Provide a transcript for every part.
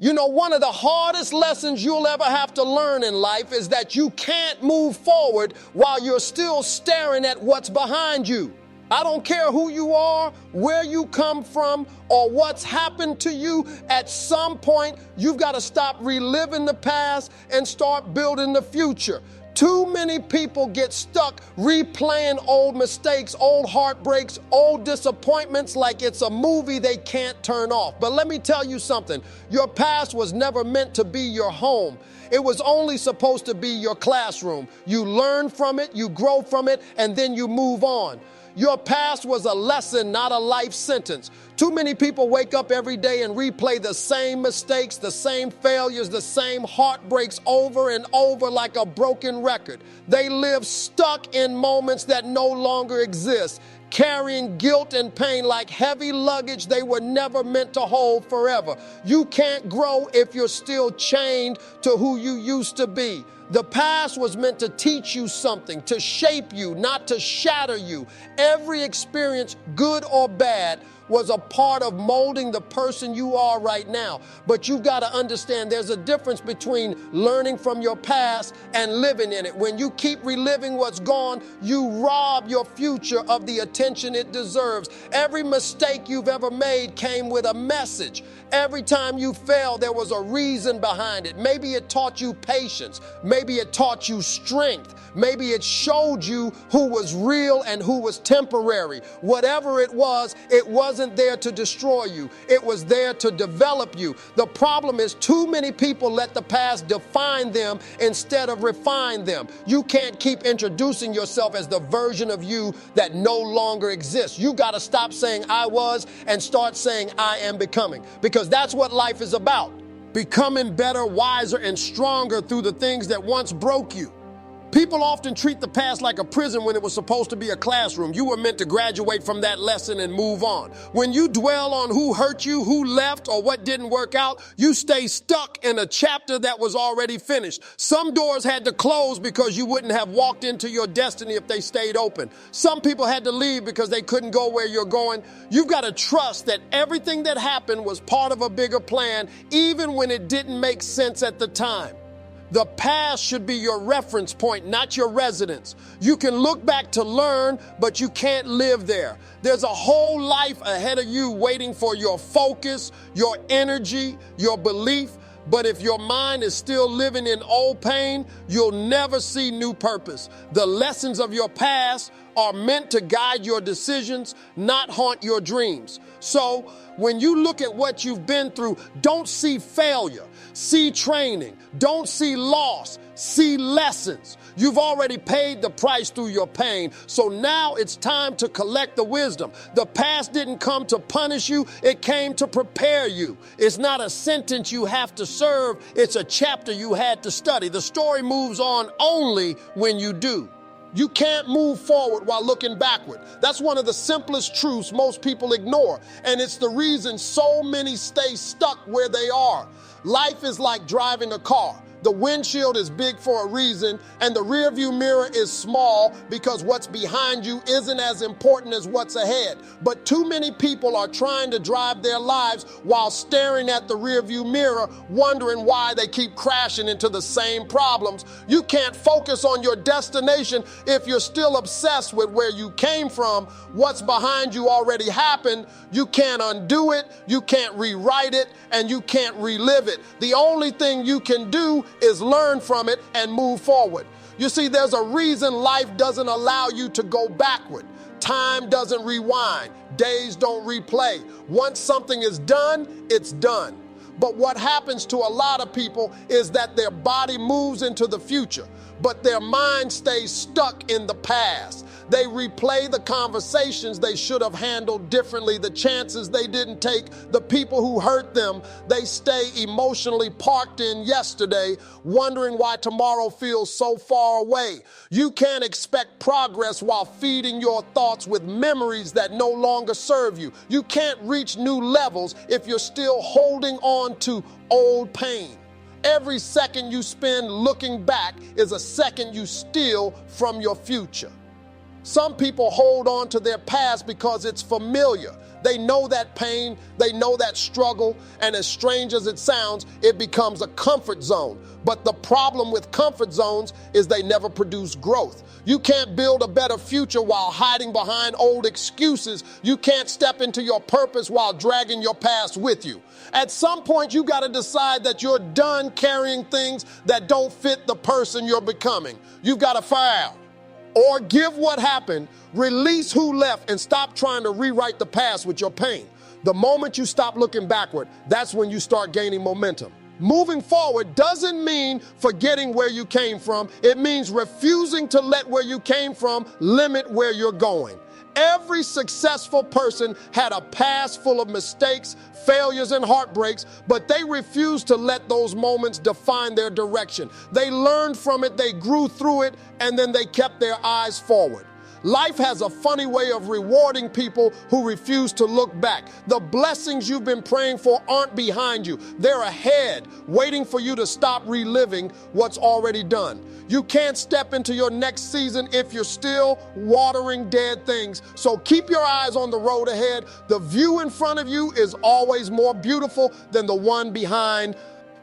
You know, one of the hardest lessons you'll ever have to learn in life is that you can't move forward while you're still staring at what's behind you. I don't care who you are, where you come from, or what's happened to you. At some point, you've got to stop reliving the past and start building the future. Too many people get stuck replaying old mistakes, old heartbreaks, old disappointments like it's a movie they can't turn off. But let me tell you something. Your past was never meant to be your home. It was only supposed to be your classroom. You learn from it, you grow from it, and then you move on. Your past was a lesson, not a life sentence. Too many people wake up every day and replay the same mistakes, the same failures, the same heartbreaks over and over like a broken record. They live stuck in moments that no longer exist, carrying guilt and pain like heavy luggage they were never meant to hold forever. You can't grow if you're still chained to who you used to be. The past was meant to teach you something, to shape you, not to shatter you. Every experience, good or bad, was a part of molding the person you are right now. But you've got to understand there's a difference between learning from your past and living in it. When you keep reliving what's gone, you rob your future of the attention it deserves. Every mistake you've ever made came with a message. Every time you failed, there was a reason behind it. Maybe it taught you patience. Maybe it taught you strength. Maybe it showed you who was real and who was temporary. Whatever it wasn't there to destroy you. It was there to develop you. The problem is too many people let the past define them instead of refine them. You can't keep introducing yourself as the version of you that no longer exists. You got to stop saying I was and start saying I am becoming, because that's what life is about. Becoming better, wiser, and stronger through the things that once broke you. People often treat the past like a prison when it was supposed to be a classroom. You were meant to graduate from that lesson and move on. When you dwell on who hurt you, who left, or what didn't work out, you stay stuck in a chapter that was already finished. Some doors had to close because you wouldn't have walked into your destiny if they stayed open. Some people had to leave because they couldn't go where you're going. You've got to trust that everything that happened was part of a bigger plan, even when it didn't make sense at the time. The past should be your reference point, not your residence. You can look back to learn, but you can't live there. There's a whole life ahead of you waiting for your focus, your energy, your belief. But if your mind is still living in old pain, you'll never see new purpose. The lessons of your past are meant to guide your decisions, not haunt your dreams. So when you look at what you've been through, don't see failure, see training. Don't see loss, see lessons. You've already paid the price through your pain, so now it's time to collect the wisdom. The past didn't come to punish you, it came to prepare you. It's not a sentence you have to serve, it's a chapter you had to study. The story moves on only when you do. You can't move forward while looking backward. That's one of the simplest truths most people ignore, and it's the reason so many stay stuck where they are. Life is like driving a car. The windshield is big for a reason, and the rearview mirror is small because what's behind you isn't as important as what's ahead. But too many people are trying to drive their lives while staring at the rearview mirror, wondering why they keep crashing into the same problems. You can't focus on your destination if you're still obsessed with where you came from. What's behind you already happened. You can't undo it, you can't rewrite it, and you can't relive it. The only thing you can do is learn from it and move forward. You see, there's a reason life doesn't allow you to go backward. Time doesn't rewind. Days don't replay. Once something is done, it's done. But what happens to a lot of people is that their body moves into the future, but their mind stays stuck in the past. They replay the conversations they should have handled differently, the chances they didn't take, the people who hurt them. They stay emotionally parked in yesterday, wondering why tomorrow feels so far away. You can't expect progress while feeding your thoughts with memories that no longer serve you. You can't reach new levels if you're still holding on to old pain. Every second you spend looking back is a second you steal from your future. Some people hold on to their past because it's familiar. They know that pain, they know that struggle, and as strange as it sounds, it becomes a comfort zone. But the problem with comfort zones is they never produce growth. You can't build a better future while hiding behind old excuses. You can't step into your purpose while dragging your past with you. At some point, you got to decide that you're done carrying things that don't fit the person you're becoming. You've got to fire out. Or give what happened, release who left, and stop trying to rewrite the past with your pain. The moment you stop looking backward, that's when you start gaining momentum. Moving forward doesn't mean forgetting where you came from. It means refusing to let where you came from limit where you're going. Every successful person had a past full of mistakes, failures, and heartbreaks, but they refused to let those moments define their direction. They learned from it, they grew through it, and then they kept their eyes forward. Life has a funny way of rewarding people who refuse to look back. The blessings you've been praying for aren't behind you. They're ahead, waiting for you to stop reliving what's already done. You can't step into your next season if you're still watering dead things. So keep your eyes on the road ahead. The view in front of you is always more beautiful than the one behind.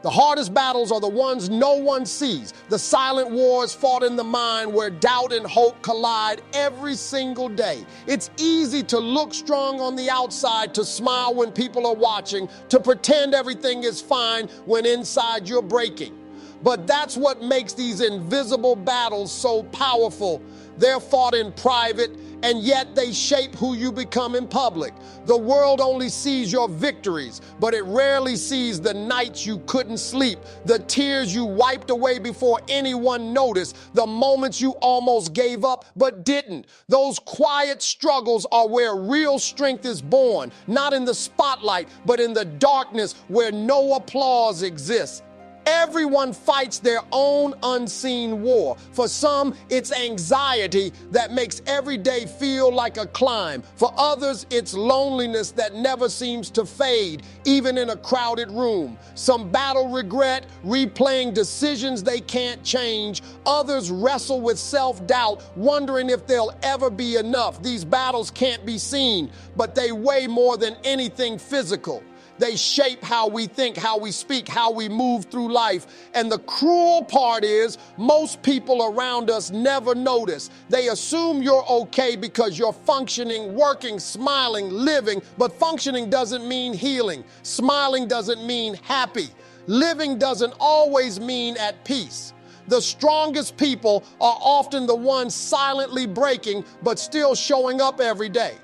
The hardest battles are the ones no one sees. The silent wars fought in the mind where doubt and hope collide every single day. It's easy to look strong on the outside, to smile when people are watching, to pretend everything is fine when inside you're breaking. But that's what makes these invisible battles so powerful. They're fought in private, and yet they shape who you become in public. The world only sees your victories, but it rarely sees the nights you couldn't sleep, the tears you wiped away before anyone noticed, the moments you almost gave up but didn't. Those quiet struggles are where real strength is born, not in the spotlight, but in the darkness where no applause exists. Everyone fights their own unseen war. For some, it's anxiety that makes every day feel like a climb. For others, it's loneliness that never seems to fade, even in a crowded room. Some battle regret, replaying decisions they can't change. Others wrestle with self-doubt, wondering if there'll ever be enough. These battles can't be seen, but they weigh more than anything physical. They shape how we think, how we speak, how we move through life. And the cruel part is most people around us never notice. They assume you're okay because you're functioning, working, smiling, living. But functioning doesn't mean healing. Smiling doesn't mean happy. Living doesn't always mean at peace. The strongest people are often the ones silently breaking but still showing up every day.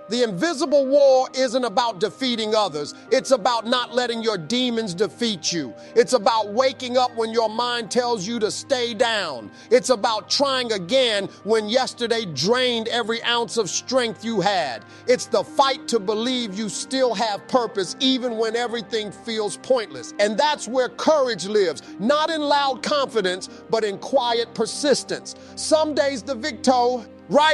The invisible war isn't about defeating others. It's about not letting your demons defeat you. It's about waking up when your mind tells you to stay down. It's about trying again when yesterday drained every ounce of strength you had. It's the fight to believe you still have purpose even when everything feels pointless. And that's where courage lives, not in loud confidence, but in quiet persistence. Some days the victor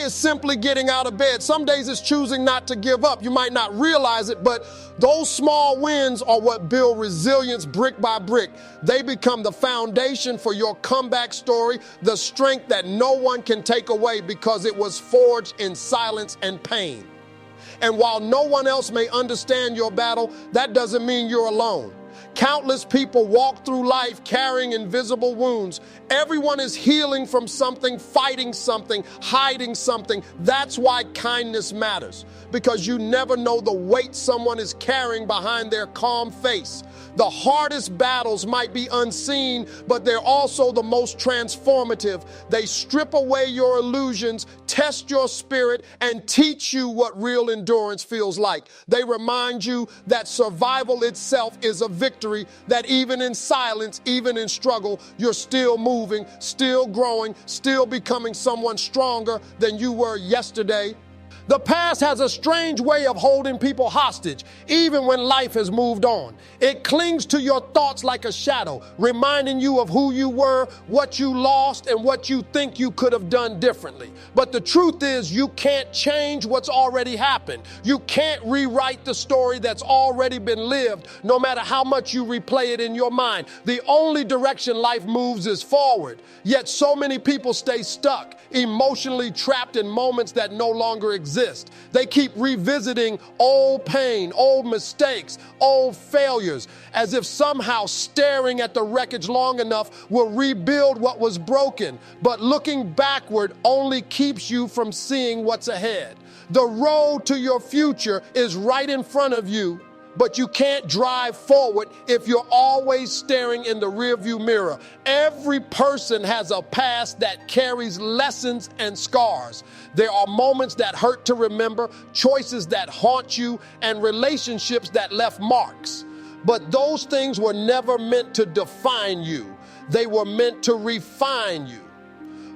is simply getting out of bed. Some days it's choosing not to give up. You might not realize it, but those small wins are what build resilience brick by brick. They become the foundation for your comeback story, the strength that no one can take away because it was forged in silence and pain. And while no one else may understand your battle, that doesn't mean you're alone. Countless people walk through life carrying invisible wounds. Everyone is healing from something, fighting something, hiding something. That's why kindness matters, because you never know the weight someone is carrying behind their calm face. The hardest battles might be unseen, but they're also the most transformative. They strip away your illusions, test your spirit, and teach you what real endurance feels like. They remind you that survival itself is a victory, that even in silence, even in struggle, you're still moving, still growing, still becoming someone stronger than you were yesterday. The past has a strange way of holding people hostage, even when life has moved on. It clings to your thoughts like a shadow, reminding you of who you were, what you lost, and what you think you could have done differently. But the truth is, you can't change what's already happened. You can't rewrite the story that's already been lived, no matter how much you replay it in your mind. The only direction life moves is forward. Yet so many people stay stuck, emotionally trapped in moments that no longer exist. They keep revisiting old pain, old mistakes, old failures, as if somehow staring at the wreckage long enough will rebuild what was broken. But looking backward only keeps you from seeing what's ahead. The road to your future is right in front of you, but you can't drive forward if you're always staring in the rearview mirror. Every person has a past that carries lessons and scars. There are moments that hurt to remember, choices that haunt you, and relationships that left marks. But those things were never meant to define you. They were meant to refine you.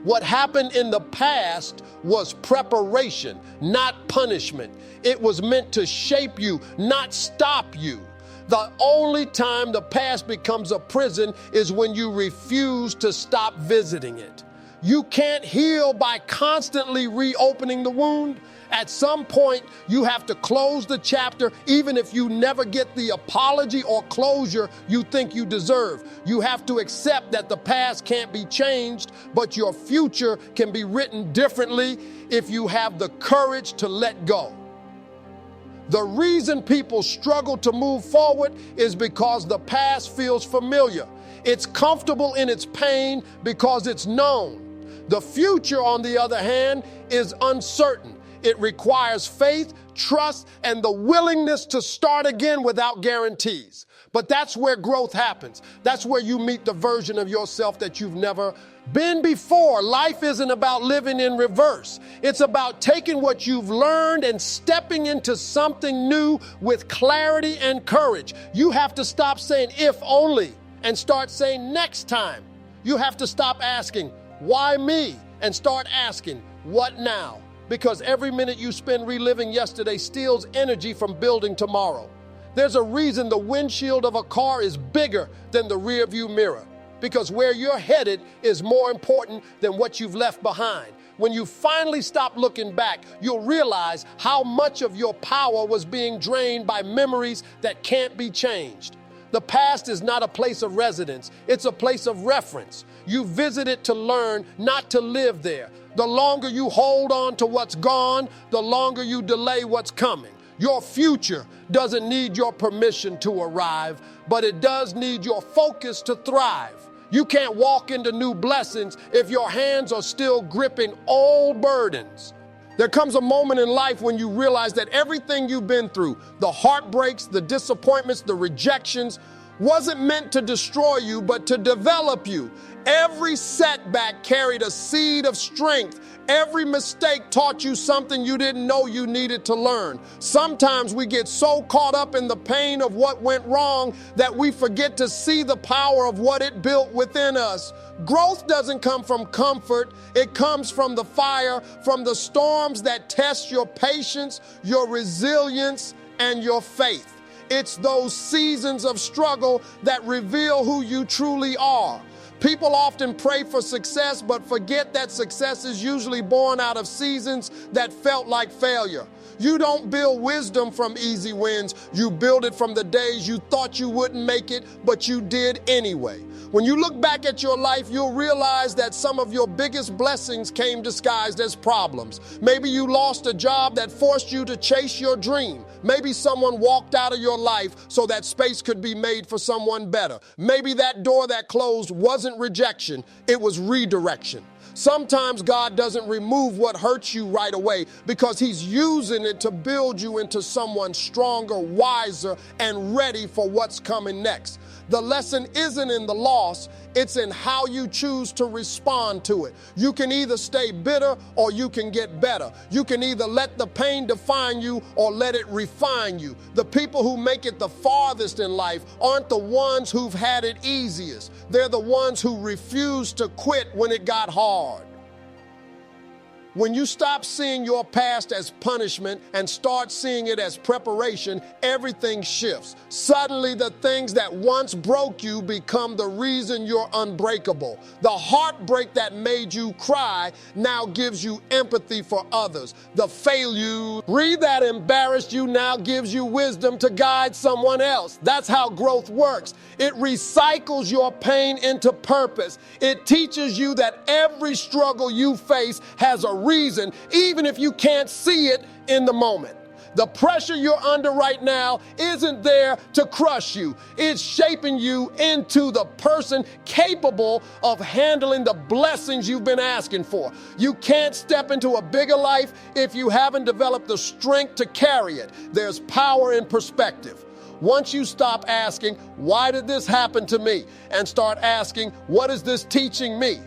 What happened in the past was preparation, not punishment. It was meant to shape you, not stop you. The only time the past becomes a prison is when you refuse to stop visiting it. You can't heal by constantly reopening the wound. At some point, you have to close the chapter, even if you never get the apology or closure you think you deserve. You have to accept that the past can't be changed, but your future can be written differently if you have the courage to let go. The reason people struggle to move forward is because the past feels familiar. It's comfortable in its pain because it's known. The future, on the other hand, is uncertain. It requires faith, trust, and the willingness to start again without guarantees. But that's where growth happens. That's where you meet the version of yourself that you've never been before. Life isn't about living in reverse. It's about taking what you've learned and stepping into something new with clarity and courage. You have to stop saying if only and start saying next time. You have to stop asking, why me? And start asking, what now? Because every minute you spend reliving yesterday steals energy from building tomorrow. There's a reason the windshield of a car is bigger than the rearview mirror, because where you're headed is more important than what you've left behind. When you finally stop looking back, you'll realize how much of your power was being drained by memories that can't be changed. The past is not a place of residence, it's a place of reference. You visit it to learn, not to live there. The longer you hold on to what's gone, the longer you delay what's coming. Your future doesn't need your permission to arrive, but it does need your focus to thrive. You can't walk into new blessings if your hands are still gripping old burdens. There comes a moment in life when you realize that everything you've been through, the heartbreaks, the disappointments, the rejections, wasn't meant to destroy you, but to develop you. Every setback carried a seed of strength. Every mistake taught you something you didn't know you needed to learn. Sometimes we get so caught up in the pain of what went wrong that we forget to see the power of what it built within us. Growth doesn't come from comfort. It comes from the fire, from the storms that test your patience, your resilience, and your faith. It's those seasons of struggle that reveal who you truly are. People often pray for success, but forget that success is usually born out of seasons that felt like failure. You don't build wisdom from easy wins. You build it from the days you thought you wouldn't make it, but you did anyway. When you look back at your life, you'll realize that some of your biggest blessings came disguised as problems. Maybe you lost a job that forced you to chase your dream. Maybe someone walked out of your life so that space could be made for someone better. Maybe that door that closed wasn't rejection, it was redirection. Sometimes God doesn't remove what hurts you right away because He's using it to build you into someone stronger, wiser, and ready for what's coming next. The lesson isn't in the loss, it's in how you choose to respond to it. You can either stay bitter or you can get better. You can either let the pain define you or let it refine you. The people who make it the farthest in life aren't the ones who've had it easiest. They're the ones who refuse to quit when it got hard. When you stop seeing your past as punishment and start seeing it as preparation, everything shifts. Suddenly, the things that once broke you become the reason you're unbreakable. The heartbreak that made you cry now gives you empathy for others. The failure that embarrassed you now gives you wisdom to guide someone else. That's how growth works. It recycles your pain into purpose. It teaches you that every struggle you face has a reason, even if you can't see it in the moment. The pressure you're under right now isn't there to crush you. It's shaping you into the person capable of handling the blessings you've been asking for. You can't step into a bigger life if you haven't developed the strength to carry it. There's power in perspective. Once you stop asking, why did this happen to me? And start asking, what is this teaching me?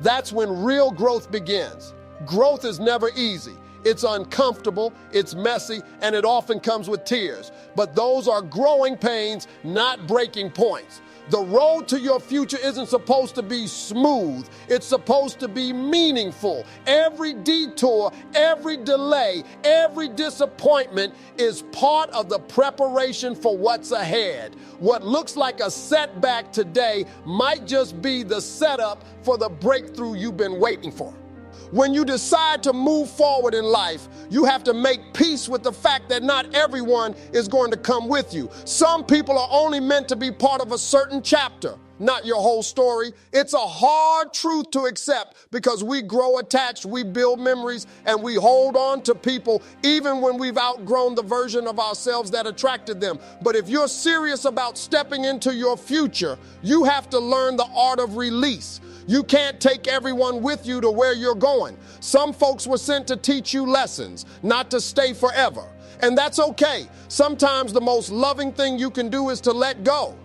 That's when real growth begins. Growth is never easy. It's uncomfortable, it's messy, and it often comes with tears. But those are growing pains, not breaking points. The road to your future isn't supposed to be smooth. It's supposed to be meaningful. Every detour, every delay, every disappointment is part of the preparation for what's ahead. What looks like a setback today might just be the setup for the breakthrough you've been waiting for. When you decide to move forward in life, you have to make peace with the fact that not everyone is going to come with you. Some people are only meant to be part of a certain chapter, not your whole story. It's a hard truth to accept because we grow attached, we build memories, and we hold on to people even when we've outgrown the version of ourselves that attracted them. But if you're serious about stepping into your future, you have to learn the art of release. You can't take everyone with you to where you're going. Some folks were sent to teach you lessons, not to stay forever. And that's okay. Sometimes the most loving thing you can do is to let go.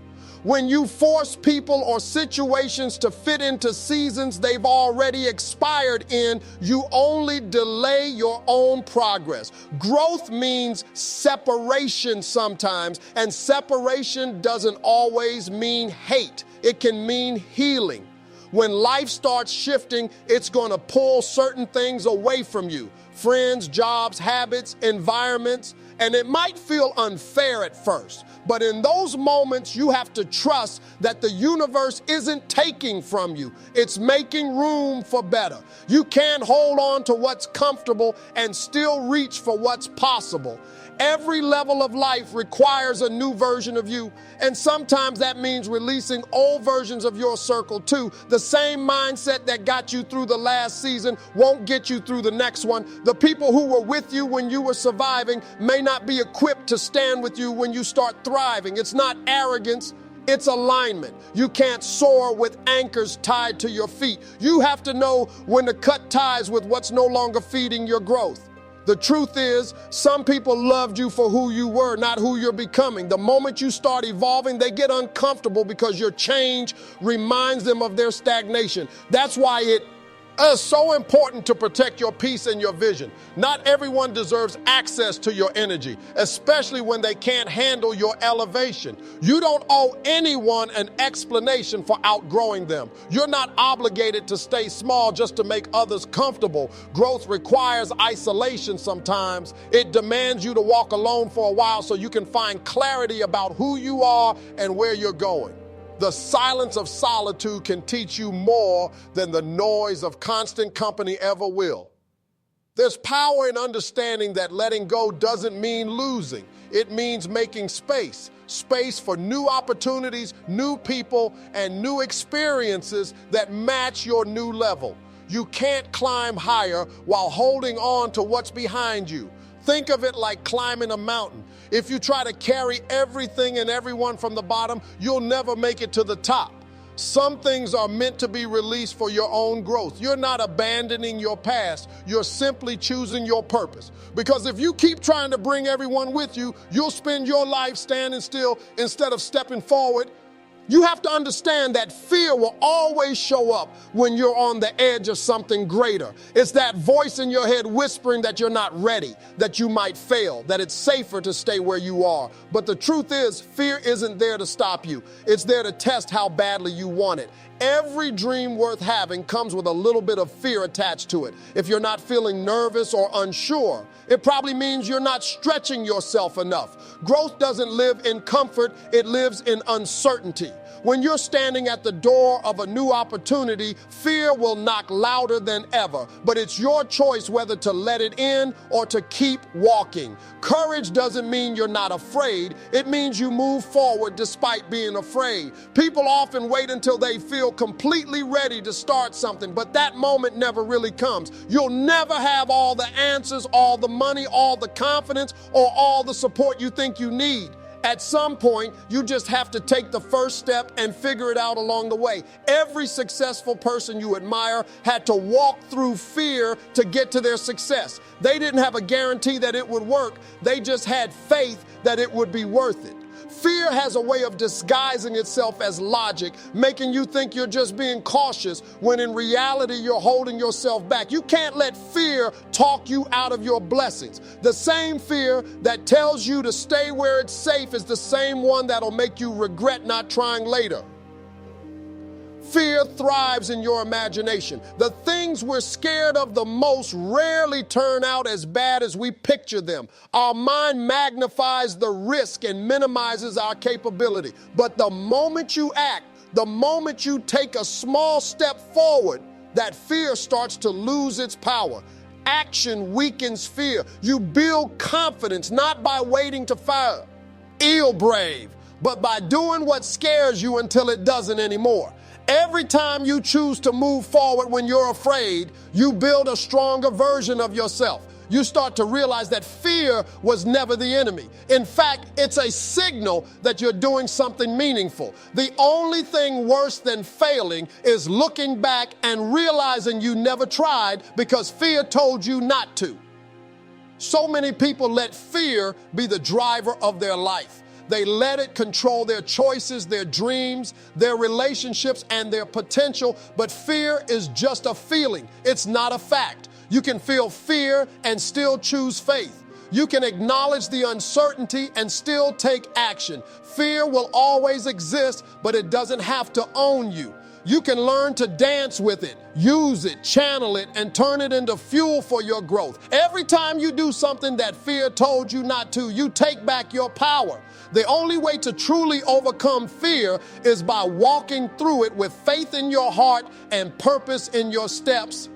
When you force people or situations to fit into seasons they've already expired in, you only delay your own progress. Growth means separation sometimes, and separation doesn't always mean hate. It can mean healing. When life starts shifting, it's going to pull certain things away from you. Friends, jobs, habits, environments, and it might feel unfair at first. But in those moments, you have to trust that the universe isn't taking from you. It's making room for better. You can't hold on to what's comfortable and still reach for what's possible. Every level of life requires a new version of you, and sometimes that means releasing old versions of your circle too. The same mindset that got you through the last season won't get you through the next one. The people who were with you when you were surviving may not be equipped to stand with you when you start thriving. It's not arrogance, it's alignment. You can't soar with anchors tied to your feet. You have to know when to cut ties with what's no longer feeding your growth. The truth is, some people loved you for who you were, not who you're becoming. The moment you start evolving, they get uncomfortable because your change reminds them of their stagnation. That's why it is so important to protect your peace and your vision. Not everyone deserves access to your energy, especially when they can't handle your elevation. You don't owe anyone an explanation for outgrowing them. You're not obligated to stay small just to make others comfortable. Growth requires isolation sometimes. It demands you to walk alone for a while so you can find clarity about who you are and where you're going. The silence of solitude can teach you more than the noise of constant company ever will. There's power in understanding that letting go doesn't mean losing. It means making space for new opportunities, new people, and new experiences that match your new level. You can't climb higher while holding on to what's behind you. Think of it like climbing a mountain. If you try to carry everything and everyone from the bottom, you'll never make it to the top. Some things are meant to be released for your own growth. You're not abandoning your past. You're simply choosing your purpose. Because if you keep trying to bring everyone with you, you'll spend your life standing still instead of stepping forward. You have to understand that fear will always show up when you're on the edge of something greater. It's that voice in your head whispering that you're not ready, that you might fail, that it's safer to stay where you are. But the truth is, fear isn't there to stop you. It's there to test how badly you want it. Every dream worth having comes with a little bit of fear attached to it. If you're not feeling nervous or unsure, it probably means you're not stretching yourself enough. Growth doesn't live in comfort, it lives in uncertainty. When you're standing at the door of a new opportunity, fear will knock louder than ever, but it's your choice whether to let it in or to keep walking. Courage doesn't mean you're not afraid. It means you move forward despite being afraid. People often wait until they feel completely ready to start something, but that moment never really comes. You'll never have all the answers, all the money, all the confidence, or all the support you think you need. At some point, you just have to take the first step and figure it out along the way. Every successful person you admire had to walk through fear to get to their success. They didn't have a guarantee that it would work. They just had faith that it would be worth it. Fear has a way of disguising itself as logic, making you think you're just being cautious when in reality you're holding yourself back. You can't let fear talk you out of your blessings. The same fear that tells you to stay where it's safe is the same one that'll make you regret not trying later. Fear thrives in your imagination. The things we're scared of the most rarely turn out as bad as we picture them. Our mind magnifies the risk and minimizes our capability. But the moment you act, the moment you take a small step forward, that fear starts to lose its power. Action weakens fear. You build confidence not by waiting to feel brave, but by doing what scares you until it doesn't anymore. Every time you choose to move forward when you're afraid, you build a stronger version of yourself. You start to realize that fear was never the enemy. In fact, it's a signal that you're doing something meaningful. The only thing worse than failing is looking back and realizing you never tried because fear told you not to. So many people let fear be the driver of their life. They let it control their choices, their dreams, their relationships, and their potential. But fear is just a feeling. It's not a fact. You can feel fear and still choose faith. You can acknowledge the uncertainty and still take action. Fear will always exist, but it doesn't have to own you. You can learn to dance with it, use it, channel it, and turn it into fuel for your growth. Every time you do something that fear told you not to, you take back your power. The only way to truly overcome fear is by walking through it with faith in your heart and purpose in your steps.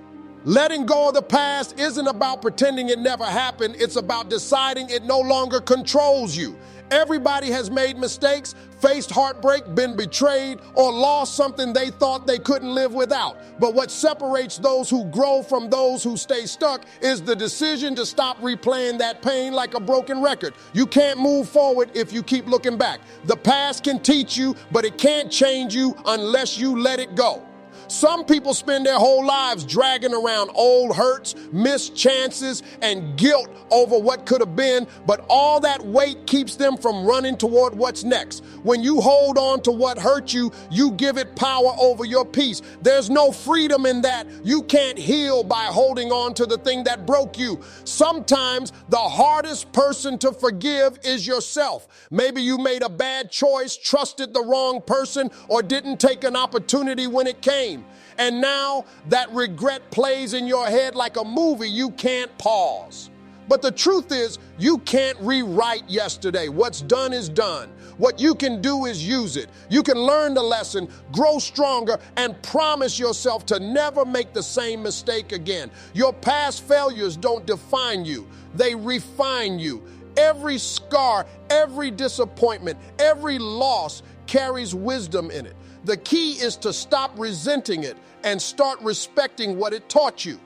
Letting go of the past isn't about pretending it never happened. It's about deciding it no longer controls you. Everybody has made mistakes, faced heartbreak, been betrayed, or lost something they thought they couldn't live without. But what separates those who grow from those who stay stuck is the decision to stop replaying that pain like a broken record. You can't move forward if you keep looking back. The past can teach you, but it can't change you unless you let it go. Some people spend their whole lives dragging around old hurts, missed chances, and guilt over what could have been, but all that weight keeps them from running toward what's next. When you hold on to what hurt you, you give it power over your peace. There's no freedom in that. You can't heal by holding on to the thing that broke you. Sometimes the hardest person to forgive is yourself. Maybe you made a bad choice, trusted the wrong person, or didn't take an opportunity when it came. And now that regret plays in your head like a movie you can't pause. But the truth is, you can't rewrite yesterday. What's done is done. What you can do is use it. You can learn the lesson, grow stronger, and promise yourself to never make the same mistake again. Your past failures don't define you. They refine you. Every scar, every disappointment, every loss carries wisdom in it. The key is to stop resenting it and start respecting what it taught you.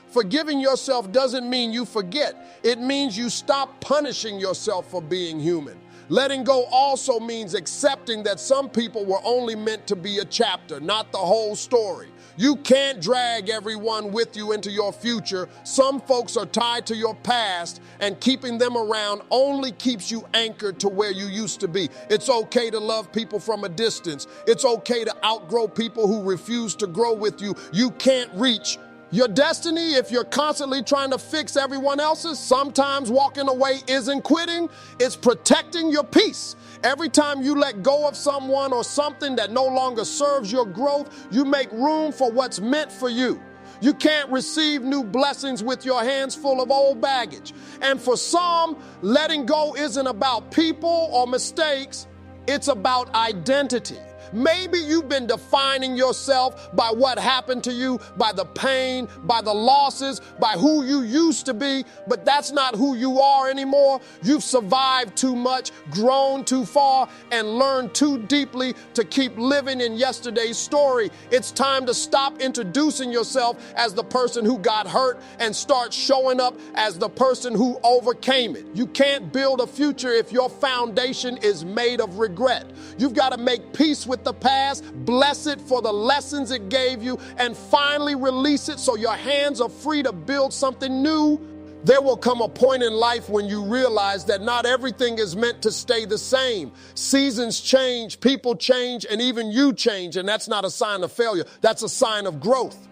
Forgiving yourself doesn't mean you forget. It means you stop punishing yourself for being human. Letting go also means accepting that some people were only meant to be a chapter, not the whole story. You can't drag everyone with you into your future. Some folks are tied to your past, and keeping them around only keeps you anchored to where you used to be. It's okay to love people from a distance. It's okay to outgrow people who refuse to grow with you. You can't reach your destiny if you're constantly trying to fix everyone else's. Sometimes walking away isn't quitting, it's protecting your peace. Every time you let go of someone or something that no longer serves your growth, you make room for what's meant for you. You can't receive new blessings with your hands full of old baggage. And for some, letting go isn't about people or mistakes, it's about identity. Maybe you've been defining yourself by what happened to you, by the pain, by the losses, by who you used to be, but that's not who you are anymore. You've survived too much, grown too far, and learned too deeply to keep living in yesterday's story. It's time to stop introducing yourself as the person who got hurt and start showing up as the person who overcame it. You can't build a future if your foundation is made of regret. You've got to make peace with the past, bless it for the lessons it gave you, and finally release it so your hands are free to build something new. There will come a point in life when you realize that not everything is meant to stay the same. Seasons change, people change, and even you change, and that's not a sign of failure. That's a sign of growth.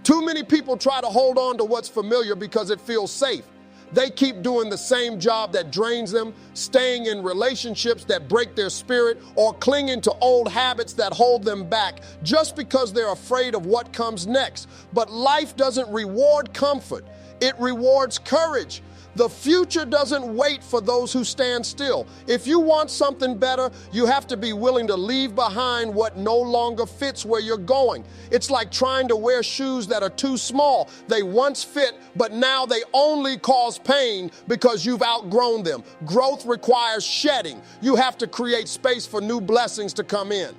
Too many people try to hold on to what's familiar because it feels safe. They keep doing the same job that drains them, staying in relationships that break their spirit, or clinging to old habits that hold them back just because they're afraid of what comes next. But life doesn't reward comfort. It rewards courage. The future doesn't wait for those who stand still. If you want something better, you have to be willing to leave behind what no longer fits where you're going. It's like trying to wear shoes that are too small. They once fit, but now they only cause pain because you've outgrown them. Growth requires shedding. You have to create space for new blessings to come in.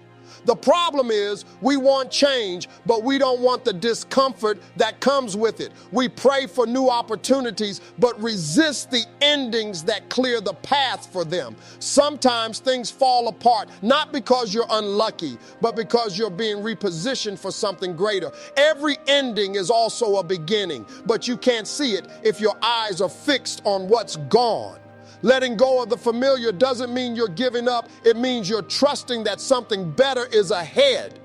The problem is we want change, but we don't want the discomfort that comes with it. We pray for new opportunities, but resist the endings that clear the path for them. Sometimes things fall apart, not because you're unlucky, but because you're being repositioned for something greater. Every ending is also a beginning, but you can't see it if your eyes are fixed on what's gone. Letting go of the familiar doesn't mean you're giving up. It means you're trusting that something better is ahead.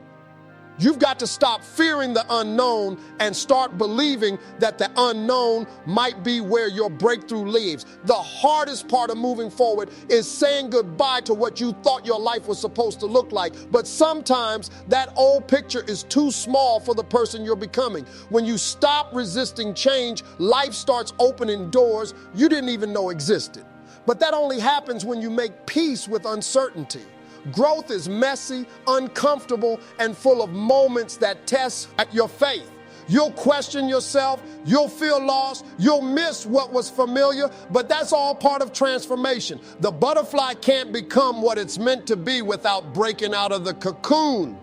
You've got to stop fearing the unknown and start believing that the unknown might be where your breakthrough lives. The hardest part of moving forward is saying goodbye to what you thought your life was supposed to look like. But sometimes that old picture is too small for the person you're becoming. When you stop resisting change, life starts opening doors you didn't even know existed. But that only happens when you make peace with uncertainty. Growth is messy, uncomfortable, and full of moments that test your faith. You'll question yourself, you'll feel lost, you'll miss what was familiar, but that's all part of transformation. The butterfly can't become what it's meant to be without breaking out of the cocoon.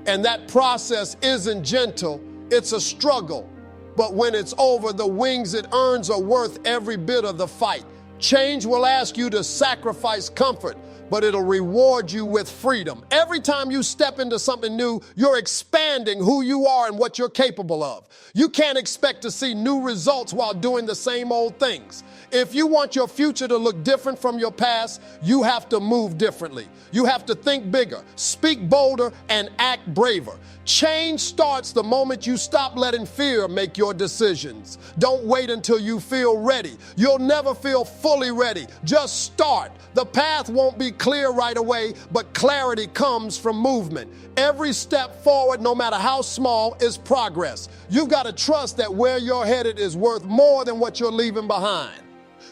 And that process isn't gentle, it's a struggle. But when it's over, the wings it earns are worth every bit of the fight. Change will ask you to sacrifice comfort, but it'll reward you with freedom. Every time you step into something new, you're expanding who you are and what you're capable of. You can't expect to see new results while doing the same old things. If you want your future to look different from your past, you have to move differently. You have to think bigger, speak bolder, and act braver. Change starts the moment you stop letting fear make your decisions. Don't wait until you feel ready. You'll never feel fully ready. Just start. The path won't be clear right away, but clarity comes from movement. Every step forward, no matter how small, is progress. You've got to trust that where you're headed is worth more than what you're leaving behind.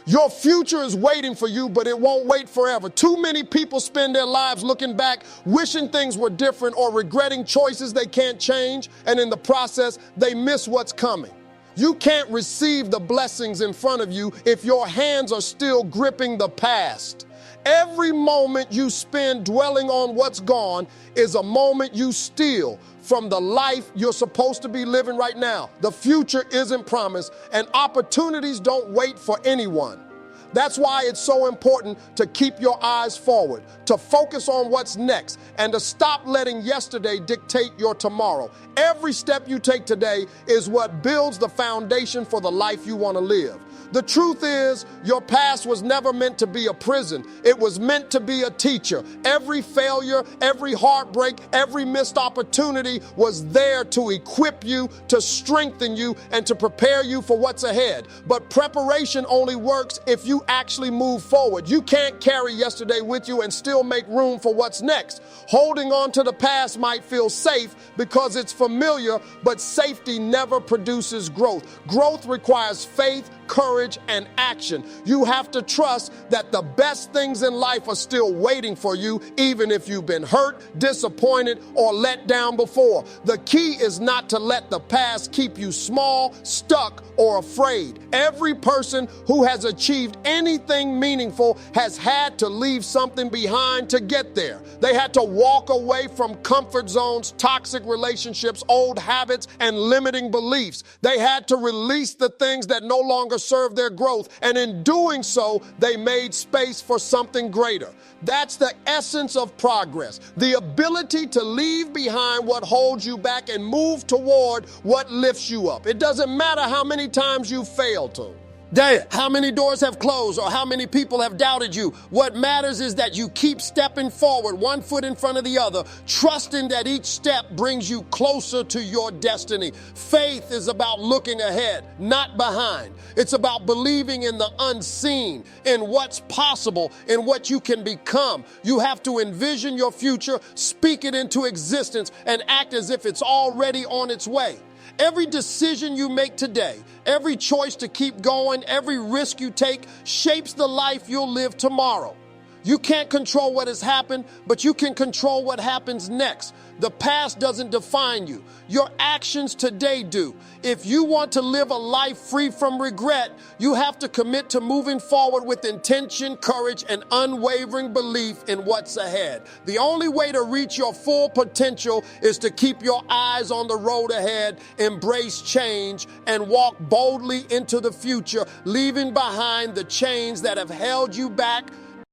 Your future is waiting for you, but it won't wait forever. Too many people spend their lives looking back, wishing things were different or regretting choices they can't change, and in the process, they miss what's coming. You can't receive the blessings in front of you if your hands are still gripping the past. Every moment you spend dwelling on what's gone is a moment you steal from the life you're supposed to be living right now. The future isn't promised, and opportunities don't wait for anyone. That's why it's so important to keep your eyes forward, to focus on what's next, and to stop letting yesterday dictate your tomorrow. Every step you take today is what builds the foundation for the life you want to live. The truth is, your past was never meant to be a prison. It was meant to be a teacher. Every failure, every heartbreak, every missed opportunity was there to equip you, to strengthen you, and to prepare you for what's ahead. But preparation only works if you actually move forward. You can't carry yesterday with you and still make room for what's next. Holding on to the past might feel safe because it's familiar, but safety never produces growth. Growth requires faith, courage, and action. You have to trust that the best things in life are still waiting for you, even if you've been hurt, disappointed, or let down before. The key is not to let the past keep you small, stuck, or afraid. Every person who has achieved anything meaningful has had to leave something behind to get there. They had to walk away from comfort zones, toxic relationships, old habits, and limiting beliefs. They had to release the things that no longer serve their growth, and in doing so, they made space for something greater. That's the essence of progress, the ability to leave behind what holds you back and move toward what lifts you up. It doesn't matter how many times you failed to. How many doors have closed or how many people have doubted you. What matters is that you keep stepping forward, one foot in front of the other, trusting that each step brings you closer to your destiny. Faith is about looking ahead, not behind. It's about believing in the unseen, in what's possible, in what you can become. You have to envision your future, speak it into existence, and act as if it's already on its way. Every decision you make today, every choice to keep going, every risk you take shapes the life you'll live tomorrow. You can't control what has happened, but you can control what happens next. The past doesn't define you. Your actions today do. If you want to live a life free from regret, you have to commit to moving forward with intention, courage, and unwavering belief in what's ahead. The only way to reach your full potential is to keep your eyes on the road ahead, embrace change, and walk boldly into the future, leaving behind the chains that have held you back,